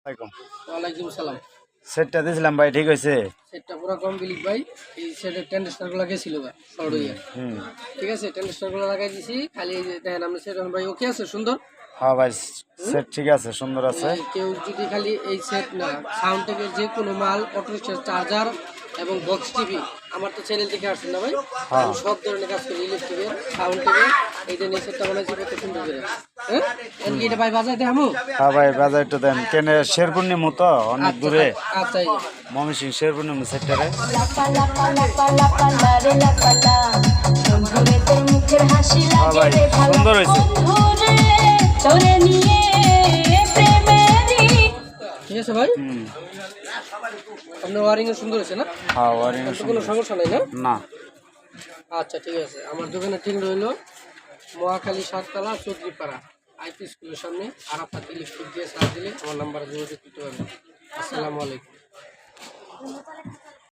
ওয়ালাইকুম সালাম। সেটটা দিয়েছিলাম ভাই, ঠিক হয়েছে? সেটটা পুরো কমপ্লিট ভাই। এই সেটের টেন্ডারগুলো গেছিল ভাই শর্ট হইয়া। ঠিক আছে, টেন্ডারগুলো লাগাই দিছি। খালি এই যে দেখেন আমরা সেট ভাই ওকে আছে, সুন্দর। হ্যাঁ ভাই, সেট ঠিক আছে, সুন্দর আছে। কেউ যদি খালি এই সেট না, সাউন্ড থেকে যে কোনো মাল, অটো রিক্সার চার্জার এবং বক্স টিভি, আমার তো চ্যানেল থেকে আসছেন না ভাই, আমি সব ধরনের কাজ করি। ইলেকট্রিকের সাউন্ড থেকে এই যে এই সেটটা বানাইছি কত সুন্দর করে। হ্যাঁ, এমনি এটা ভাই বাজাইতে হামু। হ্যাঁ ভাই, বাজার একটু দেন। কেন শেরপুর মতো অনেক দূরে, আচ্ছা এই যে ময়মনসিং শেরপুর সেক্টরে। হ্যাঁ ভাই, সুন্দর হয়েছে। ঠিক আছে ভাই, আপনার ওয়ারিং সুন্দর হয়েছে না? হ্যাঁ, ওয়ারিং কোনো সমস্যা নাই না? না। আচ্ছা ঠিক আছে, আমার দোকানে ঠিক রইল মহাখালী 7তলা চৌধুরীপাড়া আইপি স্কুলের সামনে। আরাফাত ইলেকট্রিক দিয়ে সার্চ দিলে আমার নাম্বারে যোগাযোগ করতে পারবেন। আসসালামু আলাইকুম।